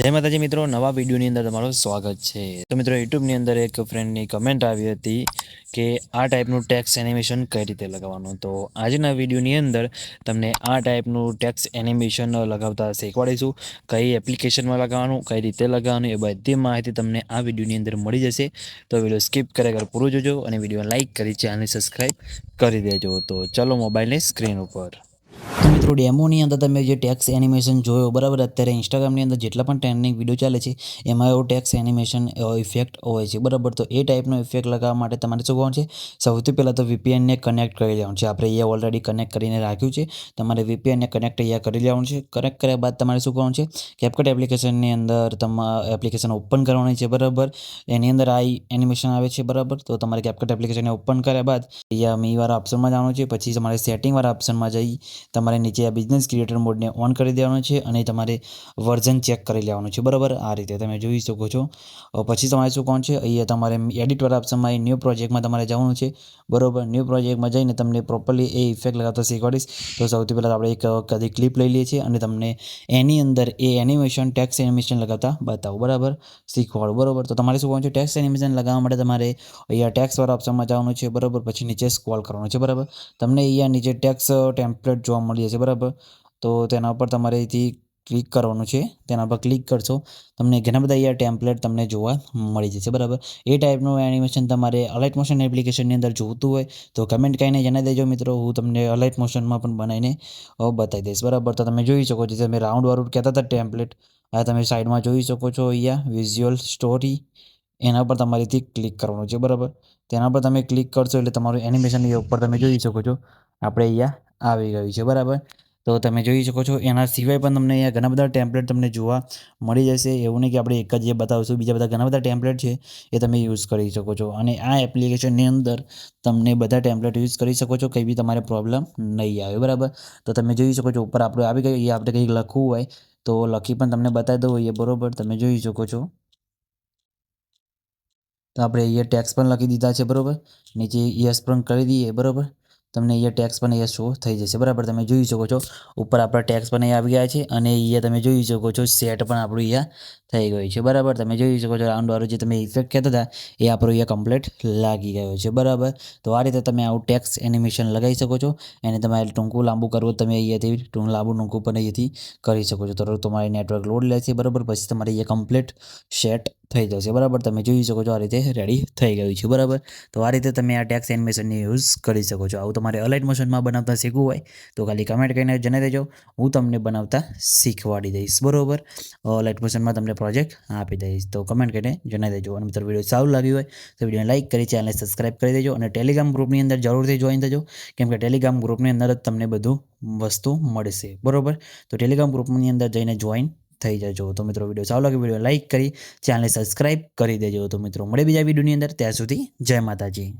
જય માતાજી મિત્રો, નવા વિડીયોની અંદર તમારું સ્વાગત છે। તો મિત્રો, યુટ્યુબની અંદર એક ફ્રેન્ડની કમેન્ટ આવી હતી કે આ ટાઈપનું ટેક્સ એનિમેશન કઈ રીતે લગાવવાનું। તો આજના વિડીયોની અંદર તમને આ ટાઈપનું ટેક્સ એનિમેશન લગાવતા શીખવાડીશું। કઈ એપ્લિકેશનમાં લગાવવાનું, કઈ રીતે લગાવવાનું, એ બધી માહિતી તમને આ વિડીયોની અંદર મળી જશે। તો વિડીયો સ્કીપ કર્યા વગર પૂરું જોજો અને વિડીયો લાઇક કરી ચેનલને સબસ્ક્રાઈબ કરી દેજો। તો ચલો મોબાઈલની સ્ક્રીન ઉપર। તો મિત્રો, ડેમોની અંદર તમે જે ટેક્સ એનિમેશન જોયો બરાબર, અત્યારે ઇન્સ્ટાગ્રામની અંદર જેટલા પણ ટ્રેન્ડિંગ વિડીયો ચાલે છે એમાં એવો ટેક્સ એનિમેશન ઇફેક્ટ હોય છે બરાબર। તો એ ટાઈપનો ઇફેક્ટ લગાવવા માટે તમારે શું કરવાનું છે, સૌથી પહેલાં તો VPNને કનેક્ટ કરી લેવાનું છે। આપણે અહીંયા ઓલરેડી કનેક્ટ કરીને રાખ્યું છે, તમારે VPNને કનેક્ટ અહીંયા કરી લેવાનું છે। કનેક્ટ કર્યા બાદ તમારે શું કરવાનું છે, કેપકટ એપ્લિકેશનની અંદર તમારે એપ્લિકેશન ઓપન કરવાની છે બરાબર। એની અંદર આ એનિમેશન આવે છે બરાબર। તો તમારે કેપકટ એપ્લિકેશનને ઓપન કર્યા બાદ અહીંયા મીવાળા ઓપ્શનમાં જવાનું છે, પછી તમારે સેટિંગવાળા ઓપ્શનમાં જઈ તમારે નીચે આ બિઝનેસ ક્રિએટર મોડને ઓન કરી દેવાનું છે અને તમારે વર્ઝન ચેક કરી લેવાનું છે બરાબર। આ રીતે તમે જોઈ શકો છો। પછી તમારે શું કોણ છે, અહીંયા તમારે એડિટવાળા ઓપ્શનમાં ન્યૂ પ્રોજેક્ટમાં તમારે જવાનું છે બરાબર। ન્યૂ પ્રોજેક્ટમાં જઈને તમને પ્રોપરલી એ ઇફેક્ટ લગાવતા શીખવાડીશ। તો સૌથી પહેલાં આપણે એક કદી ક્લિપ લઈ લઈએ છીએ અને તમને એની અંદર એ એનિમેશન ટેક્સ એનિમેશન લગાવતા બતાવો બરાબર, શીખવાડું બરાબર। તો તમારે શું કરવાનું છે, ટેક્સ એનિમેશન લગાવવા માટે તમારે અહીંયા ટેક્સવાળા ઓપ્શનમાં જવાનું છે બરાબર, પછી નીચે સ્ક્રોલ કરવાનું છે બરાબર। તમને અહીંયા નીચે ટેક્સ ટેમ્પલેટ જોવા મળી જશે બરાબર। તો તેના ઉપર તમારે અહીંથી ક્લિક કરવાનું છે, તેના પર ક્લિક કરશો તમને ઘણા બધા અહીંયા ટેમ્પલેટ તમને જોવા મળી જશે બરાબર। એ ટાઈપનું એનિમેશન તમારે અલાઇટ મોશન એપ્લિકેશનની અંદર જોતું હોય તો કમેન્ટ કરીને જણાવી દેજો મિત્રો, હું તમને અલાઇટ મોશનમાં પણ બનાવીને બતાવી દઈશ બરાબર। તો તમે જોઈ શકો છો, તમે રાઉન્ડવાળું કહેતા હતા ટેમ્પલેટ, આ તમે સાઈડમાં જોઈ શકો છો અહીંયા વિઝ્યુઅલ સ્ટોરી, એના પર તમારેથી ક્લિક કરવાનું છે બરાબર। તેના પર તમે ક્લિક કરશો એટલે તમારું એનિમેશન ઉપર તમે જોઈ શકો છો આપણે અહીંયા આવી ગયું છે બરાબર। તો તમે જોઈ શકો છો, એના સિવાય પણ તમને અહીંયા ઘણા બધા ટેમ્પલેટ તમને જોવા મળી જશે। એવું નહીં કે આપણે એક જ જે બતાવશું, બીજા બધા ઘણા બધા ટેમ્પલેટ છે એ તમે યુઝ કરી શકો છો અને આ એપ્લિકેશનની અંદર તમને બધા ટેમ્પલેટ યુઝ કરી શકો છો, કંઈ બી તમારે પ્રોબ્લેમ નહીં આવે બરાબર। તો તમે જોઈ શકો છો ઉપર આપણે આવી ગયું, એ આપણે કંઈક લખવું હોય તો લખી પણ તમને બતાવી દઉં એ બરાબર, તમે જોઈ શકો છો। તો આપણે અહીંયા ટેક્સ પણ લખી દીધા છે બરાબર, નીચે યસ પણ કરી દઈએ બરાબર। તમને અહીંયા ટેક્સ પણ અહીંયા શો થઈ જશે બરાબર, તમે જોઈ શકો છો ઉપર આપણા ટેક્સ પણ અહીંયા આવી ગયા છે અને અહીંયા તમે જોઈ શકો છો સેટ પણ આપણું અહીંયા થઈ ગયું છે બરાબર। તમે જોઈ શકો છો રાઉન્ડવાળું જે તમે ઇફેક્ટ કહેતા હતા એ આપણું અહીંયા કમ્પ્લીટ લાગી ગયો છે બરાબર। તો આ રીતે તમે આવું ટેક્સ એનિમેશન લગાવી શકો છો। એને તમારે ટૂંકું લાંબુ કરવું તમે અહીંયાથી લાંબુ ટૂંકું પણ અહીંયાથી કરી શકો છો। તો તમારે નેટવર્ક લોડ લેશે બરાબર, પછી તમારે અહીંયા કમ્પ્લીટ સેટ થઈ જશે બરાબર। તમે જોઈ શકો છો આ રીતે રેડી થઈ ગયું છે બરાબર। તો આ રીતે તમે આ ટેક્સ એનિમેશનની યુઝ કરી શકો છો। આવું તમારે અલાઇટ મોશનમાં બનાવતા શીખવું હોય તો ખાલી કમેન્ટ કરીને જણાવી દેજો, હું તમને બનાવતા શીખવાડી દઈશ બરાબર। અલાઇટ મોશનમાં તમને પ્રોજેક્ટ આપી દઈશ, તો કમેન્ટ કરીને જણાવી દેજો। અને મિત્રો, વિડીયો સારું લાગ્યું હોય તો વિડીયોને લાઇક કરી ચેનલને સબસ્ક્રાઈબ કરી દેજો અને ટેલિગ્રામ ગ્રુપની અંદર જરૂરથી જોઈન થજો, કેમ કે ટેલિગ્રામ ગ્રુપની અંદર જ તમને બધું વસ્તુ મળશે બરાબર। તો ટેલિગ્રામ ગ્રુપની અંદર જઈને જોઈન થઈ જજો। તો મિત્રો, વિડીયો સારો લાગે વિડીયો લાઇક કરી ચેનલને સબસ્ક્રાઈબ કરી દેજો। તો મિત્રો, મળે બીજા વિડીયોની અંદર, ત્યાં સુધી જય માતાજી।